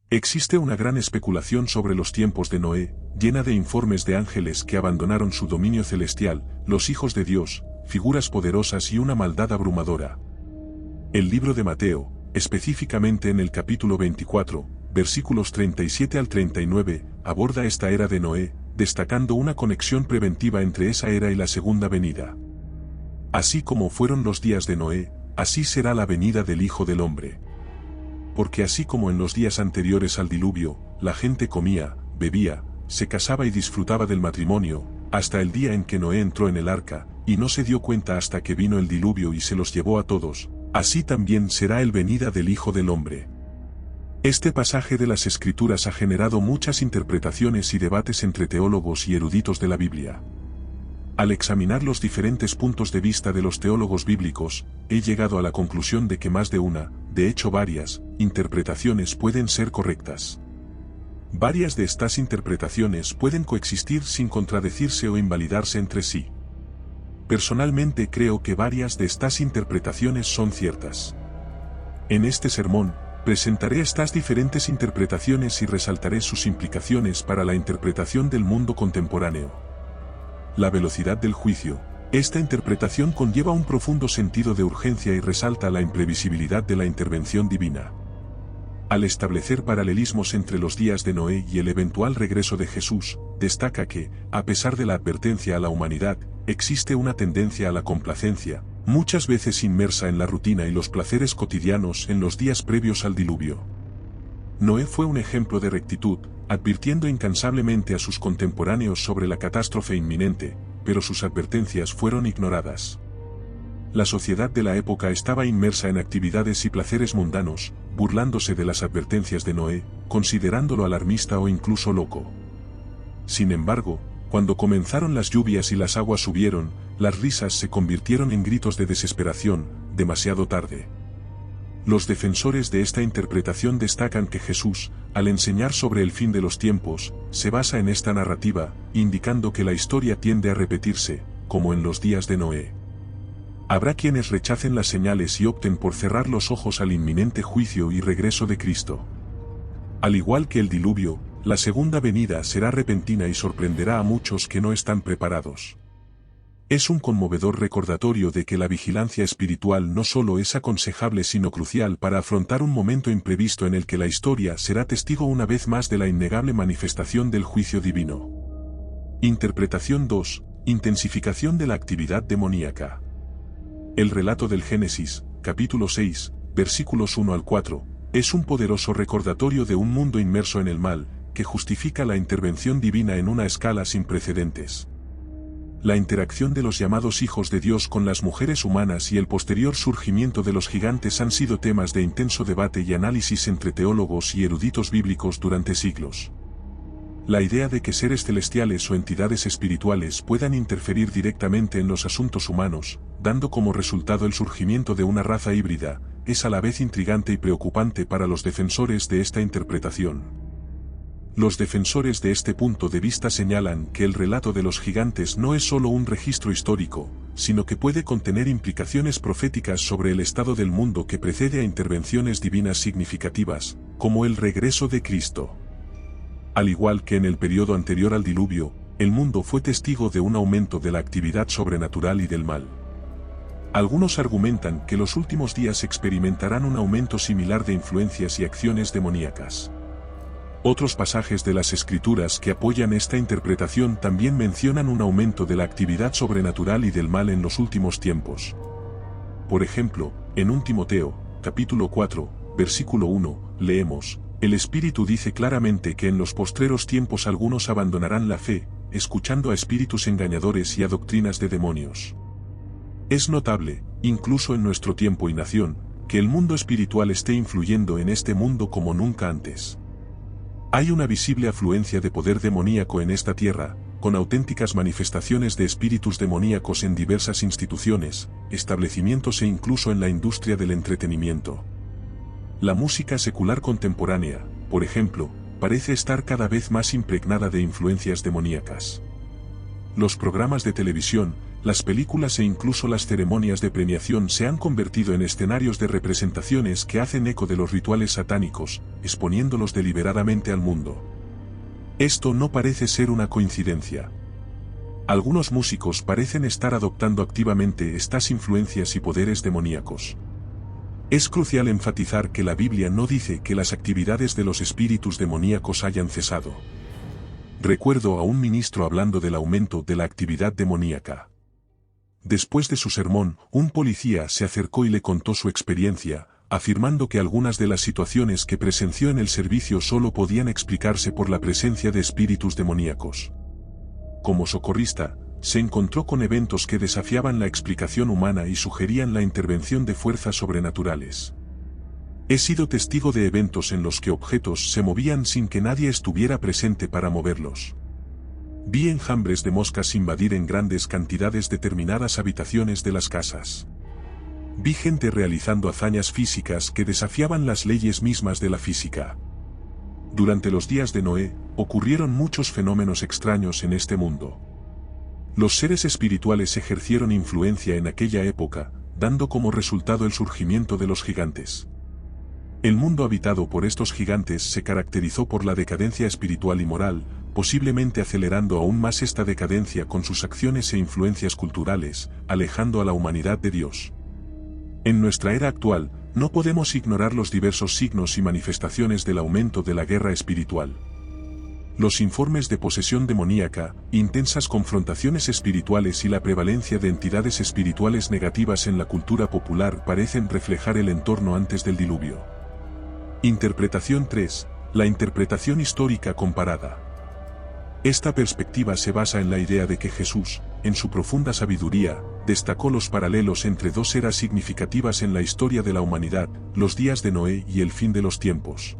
Existe una gran especulación sobre los tiempos de Noé, llena de informes de ángeles que abandonaron su dominio celestial, los hijos de Dios, figuras poderosas y una maldad abrumadora. El libro de Mateo, específicamente en el capítulo 24, versículos 37 al 39, aborda esta era de Noé, destacando una conexión preventiva entre esa era y la segunda venida. Así como fueron los días de Noé, así será la venida del Hijo del Hombre. Porque así como en los días anteriores al diluvio, la gente comía, bebía, se casaba y disfrutaba del matrimonio, hasta el día en que Noé entró en el arca, y no se dio cuenta hasta que vino el diluvio y se los llevó a todos, así también será el venida del Hijo del Hombre. Este pasaje de las Escrituras ha generado muchas interpretaciones y debates entre teólogos y eruditos de la Biblia. Al examinar los diferentes puntos de vista de los teólogos bíblicos, he llegado a la conclusión de que más de una, de hecho varias, interpretaciones pueden ser correctas. Varias de estas interpretaciones pueden coexistir sin contradecirse o invalidarse entre sí. Personalmente creo que varias de estas interpretaciones son ciertas. En este sermón, presentaré estas diferentes interpretaciones y resaltaré sus implicaciones para la interpretación del mundo contemporáneo. La velocidad del juicio. Esta interpretación conlleva un profundo sentido de urgencia y resalta la imprevisibilidad de la intervención divina. Al establecer paralelismos entre los días de Noé y el eventual regreso de Jesús, destaca que, a pesar de la advertencia a la humanidad, existe una tendencia a la complacencia, muchas veces inmersa en la rutina y los placeres cotidianos en los días previos al diluvio. Noé fue un ejemplo de rectitud, advirtiendo incansablemente a sus contemporáneos sobre la catástrofe inminente, pero sus advertencias fueron ignoradas. La sociedad de la época estaba inmersa en actividades y placeres mundanos, burlándose de las advertencias de Noé, considerándolo alarmista o incluso loco. Sin embargo, cuando comenzaron las lluvias y las aguas subieron, las risas se convirtieron en gritos de desesperación, demasiado tarde. Los defensores de esta interpretación destacan que Jesús, al enseñar sobre el fin de los tiempos, se basa en esta narrativa, indicando que la historia tiende a repetirse, como en los días de Noé. Habrá quienes rechacen las señales y opten por cerrar los ojos al inminente juicio y regreso de Cristo. Al igual que el diluvio, la segunda venida será repentina y sorprenderá a muchos que no están preparados. Es un conmovedor recordatorio de que la vigilancia espiritual no solo es aconsejable sino crucial para afrontar un momento imprevisto en el que la historia será testigo una vez más de la innegable manifestación del juicio divino. Interpretación 2. Intensificación de la actividad demoníaca. El relato del Génesis, capítulo 6, versículos 1 al 4, es un poderoso recordatorio de un mundo inmerso en el mal, que justifica la intervención divina en una escala sin precedentes. La interacción de los llamados hijos de Dios con las mujeres humanas y el posterior surgimiento de los gigantes han sido temas de intenso debate y análisis entre teólogos y eruditos bíblicos durante siglos. La idea de que seres celestiales o entidades espirituales puedan interferir directamente en los asuntos humanos, dando como resultado el surgimiento de una raza híbrida, es a la vez intrigante y preocupante para los defensores de esta interpretación. Los defensores de este punto de vista señalan que el relato de los gigantes no es solo un registro histórico, sino que puede contener implicaciones proféticas sobre el estado del mundo que precede a intervenciones divinas significativas, como el regreso de Cristo. Al igual que en el periodo anterior al diluvio, el mundo fue testigo de un aumento de la actividad sobrenatural y del mal. Algunos argumentan que los últimos días experimentarán un aumento similar de influencias y acciones demoníacas. Otros pasajes de las Escrituras que apoyan esta interpretación también mencionan un aumento de la actividad sobrenatural y del mal en los últimos tiempos. Por ejemplo, en 1 Timoteo, capítulo 4, versículo 1, leemos: El Espíritu dice claramente que en los postreros tiempos algunos abandonarán la fe, escuchando a espíritus engañadores y a doctrinas de demonios. Es notable, incluso en nuestro tiempo y nación, que el mundo espiritual esté influyendo en este mundo como nunca antes. Hay una visible afluencia de poder demoníaco en esta tierra, con auténticas manifestaciones de espíritus demoníacos en diversas instituciones, establecimientos e incluso en la industria del entretenimiento. La música secular contemporánea, por ejemplo, parece estar cada vez más impregnada de influencias demoníacas. Los programas de televisión, las películas e incluso las ceremonias de premiación se han convertido en escenarios de representaciones que hacen eco de los rituales satánicos, exponiéndolos deliberadamente al mundo. Esto no parece ser una coincidencia. Algunos músicos parecen estar adoptando activamente estas influencias y poderes demoníacos. Es crucial enfatizar que la Biblia no dice que las actividades de los espíritus demoníacos hayan cesado. Recuerdo a un ministro hablando del aumento de la actividad demoníaca. Después de su sermón, un policía se acercó y le contó su experiencia, afirmando que algunas de las situaciones que presenció en el servicio solo podían explicarse por la presencia de espíritus demoníacos. Como socorrista, se encontró con eventos que desafiaban la explicación humana y sugerían la intervención de fuerzas sobrenaturales. He sido testigo de eventos en los que objetos se movían sin que nadie estuviera presente para moverlos. Vi enjambres de moscas invadir en grandes cantidades determinadas habitaciones de las casas. Vi gente realizando hazañas físicas que desafiaban las leyes mismas de la física. Durante los días de Noé, ocurrieron muchos fenómenos extraños en este mundo. Los seres espirituales ejercieron influencia en aquella época, dando como resultado el surgimiento de los gigantes. El mundo habitado por estos gigantes se caracterizó por la decadencia espiritual y moral, posiblemente acelerando aún más esta decadencia con sus acciones e influencias culturales, alejando a la humanidad de Dios. En nuestra era actual, no podemos ignorar los diversos signos y manifestaciones del aumento de la guerra espiritual. Los informes de posesión demoníaca, intensas confrontaciones espirituales y la prevalencia de entidades espirituales negativas en la cultura popular parecen reflejar el entorno antes del diluvio. Interpretación 3. La interpretación histórica comparada. Esta perspectiva se basa en la idea de que Jesús, en su profunda sabiduría, destacó los paralelos entre dos eras significativas en la historia de la humanidad, los días de Noé y el fin de los tiempos.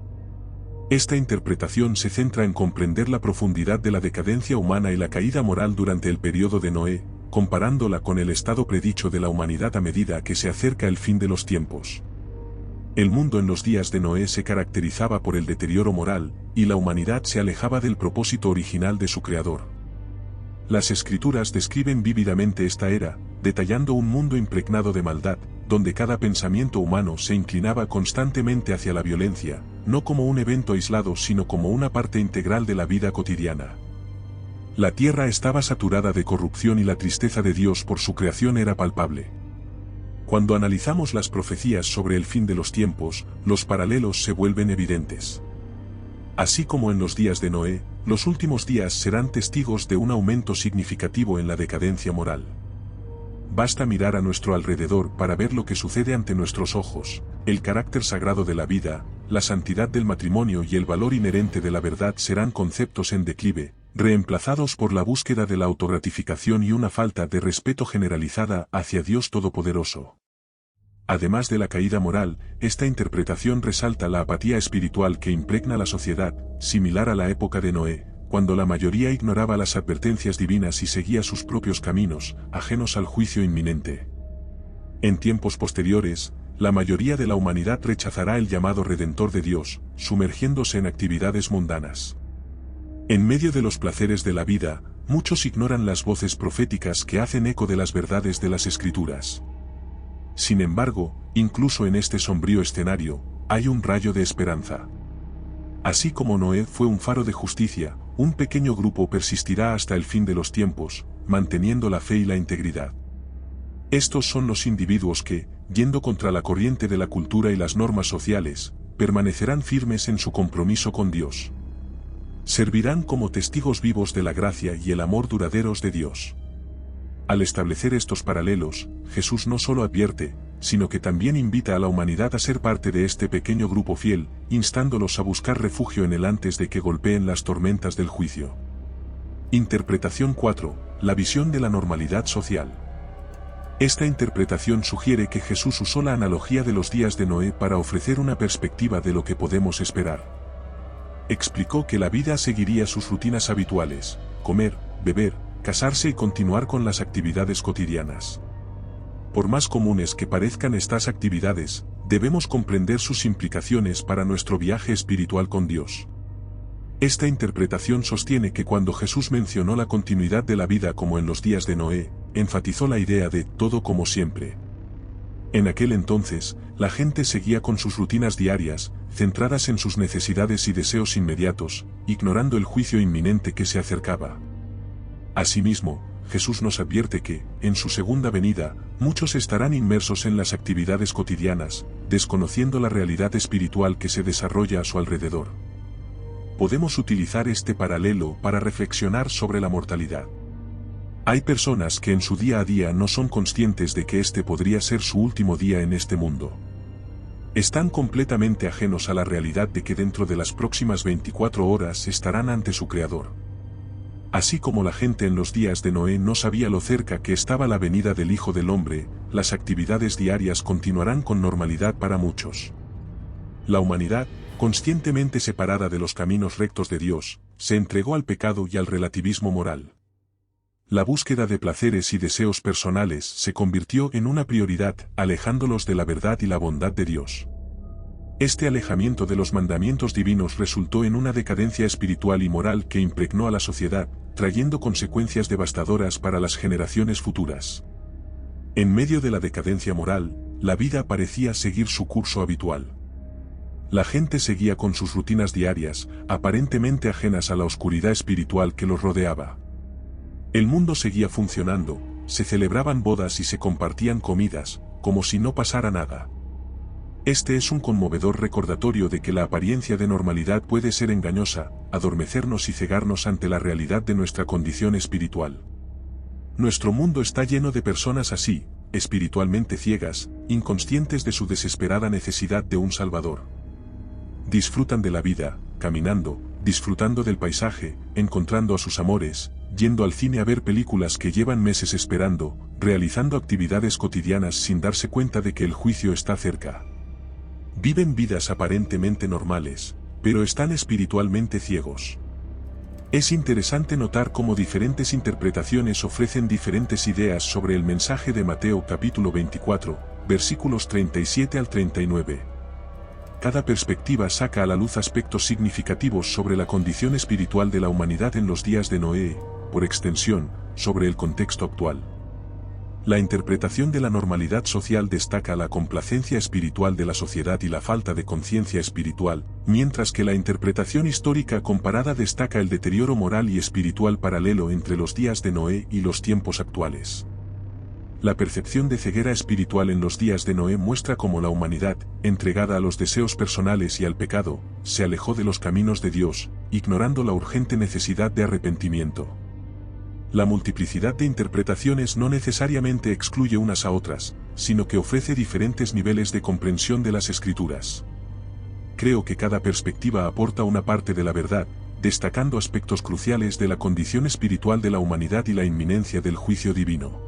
Esta interpretación se centra en comprender la profundidad de la decadencia humana y la caída moral durante el periodo de Noé, comparándola con el estado predicho de la humanidad a medida que se acerca el fin de los tiempos. El mundo en los días de Noé se caracterizaba por el deterioro moral, y la humanidad se alejaba del propósito original de su creador. Las Escrituras describen vívidamente esta era, detallando un mundo impregnado de maldad, donde cada pensamiento humano se inclinaba constantemente hacia la violencia, no como un evento aislado sino como una parte integral de la vida cotidiana. La tierra estaba saturada de corrupción y la tristeza de Dios por su creación era palpable. Cuando analizamos las profecías sobre el fin de los tiempos, los paralelos se vuelven evidentes. Así como en los días de Noé, los últimos días serán testigos de un aumento significativo en la decadencia moral. Basta mirar a nuestro alrededor para ver lo que sucede ante nuestros ojos: el carácter sagrado de la vida, la santidad del matrimonio y el valor inherente de la verdad serán conceptos en declive, reemplazados por la búsqueda de la autogratificación y una falta de respeto generalizada hacia Dios Todopoderoso. Además de la caída moral, esta interpretación resalta la apatía espiritual que impregna la sociedad, similar a la época de Noé, cuando la mayoría ignoraba las advertencias divinas y seguía sus propios caminos, ajenos al juicio inminente. En tiempos posteriores, la mayoría de la humanidad rechazará el llamado redentor de Dios, sumergiéndose en actividades mundanas. En medio de los placeres de la vida, muchos ignoran las voces proféticas que hacen eco de las verdades de las Escrituras. Sin embargo, incluso en este sombrío escenario, hay un rayo de esperanza. Así como Noé fue un faro de justicia, un pequeño grupo persistirá hasta el fin de los tiempos, manteniendo la fe y la integridad. Estos son los individuos que, yendo contra la corriente de la cultura y las normas sociales, permanecerán firmes en su compromiso con Dios. Servirán como testigos vivos de la gracia y el amor duraderos de Dios. Al establecer estos paralelos, Jesús no solo advierte, sino que también invita a la humanidad a ser parte de este pequeño grupo fiel, instándolos a buscar refugio en él antes de que golpeen las tormentas del juicio. Interpretación 4. La visión de la normalidad social. Esta interpretación sugiere que Jesús usó la analogía de los días de Noé para ofrecer una perspectiva de lo que podemos esperar. Explicó que la vida seguiría sus rutinas habituales: comer, beber, casarse y continuar con las actividades cotidianas. Por más comunes que parezcan estas actividades, debemos comprender sus implicaciones para nuestro viaje espiritual con Dios. Esta interpretación sostiene que cuando Jesús mencionó la continuidad de la vida como en los días de Noé, enfatizó la idea de todo como siempre. En aquel entonces, la gente seguía con sus rutinas diarias, centradas en sus necesidades y deseos inmediatos, ignorando el juicio inminente que se acercaba. Asimismo, Jesús nos advierte que, en su segunda venida, muchos estarán inmersos en las actividades cotidianas, desconociendo la realidad espiritual que se desarrolla a su alrededor. Podemos utilizar este paralelo para reflexionar sobre la mortalidad. Hay personas que en su día a día no son conscientes de que este podría ser su último día en este mundo. Están completamente ajenos a la realidad de que dentro de las próximas 24 horas estarán ante su Creador. Así como la gente en los días de Noé no sabía lo cerca que estaba la venida del Hijo del Hombre, las actividades diarias continuarán con normalidad para muchos. La humanidad, conscientemente separada de los caminos rectos de Dios, se entregó al pecado y al relativismo moral. La búsqueda de placeres y deseos personales se convirtió en una prioridad, alejándolos de la verdad y la bondad de Dios. Este alejamiento de los mandamientos divinos resultó en una decadencia espiritual y moral que impregnó a la sociedad, trayendo consecuencias devastadoras para las generaciones futuras. En medio de la decadencia moral, la vida parecía seguir su curso habitual. La gente seguía con sus rutinas diarias, aparentemente ajenas a la oscuridad espiritual que los rodeaba. El mundo seguía funcionando, se celebraban bodas y se compartían comidas, como si no pasara nada. Este es un conmovedor recordatorio de que la apariencia de normalidad puede ser engañosa, adormecernos y cegarnos ante la realidad de nuestra condición espiritual. Nuestro mundo está lleno de personas así, espiritualmente ciegas, inconscientes de su desesperada necesidad de un Salvador. Disfrutan de la vida, caminando, disfrutando del paisaje, encontrando a sus amores, yendo al cine a ver películas que llevan meses esperando, realizando actividades cotidianas sin darse cuenta de que el juicio está cerca. Viven vidas aparentemente normales, pero están espiritualmente ciegos. Es interesante notar cómo diferentes interpretaciones ofrecen diferentes ideas sobre el mensaje de Mateo capítulo 24, versículos 37 al 39. Cada perspectiva saca a la luz aspectos significativos sobre la condición espiritual de la humanidad en los días de Noé, por extensión, sobre el contexto actual. La interpretación de la normalidad social destaca la complacencia espiritual de la sociedad y la falta de conciencia espiritual, mientras que la interpretación histórica comparada destaca el deterioro moral y espiritual paralelo entre los días de Noé y los tiempos actuales. La percepción de ceguera espiritual en los días de Noé muestra cómo la humanidad, entregada a los deseos personales y al pecado, se alejó de los caminos de Dios, ignorando la urgente necesidad de arrepentimiento. La multiplicidad de interpretaciones no necesariamente excluye unas a otras, sino que ofrece diferentes niveles de comprensión de las Escrituras. Creo que cada perspectiva aporta una parte de la verdad, destacando aspectos cruciales de la condición espiritual de la humanidad y la inminencia del juicio divino.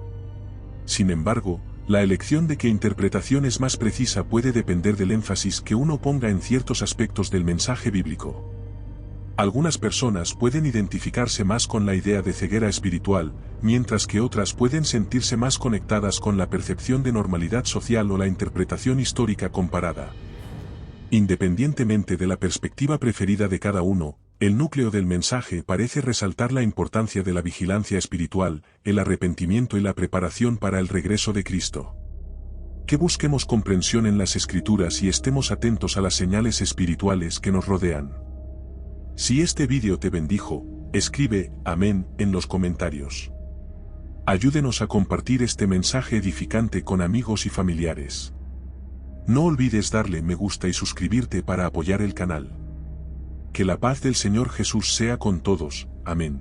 Sin embargo, la elección de qué interpretación es más precisa puede depender del énfasis que uno ponga en ciertos aspectos del mensaje bíblico. Algunas personas pueden identificarse más con la idea de ceguera espiritual, mientras que otras pueden sentirse más conectadas con la percepción de normalidad social o la interpretación histórica comparada. Independientemente de la perspectiva preferida de cada uno, el núcleo del mensaje parece resaltar la importancia de la vigilancia espiritual, el arrepentimiento y la preparación para el regreso de Cristo. Que busquemos comprensión en las Escrituras y estemos atentos a las señales espirituales que nos rodean. Si este vídeo te bendijo, escribe amén en los comentarios. Ayúdenos a compartir este mensaje edificante con amigos y familiares. No olvides darle me gusta y suscribirte para apoyar el canal. Que la paz del Señor Jesús sea con todos. Amén.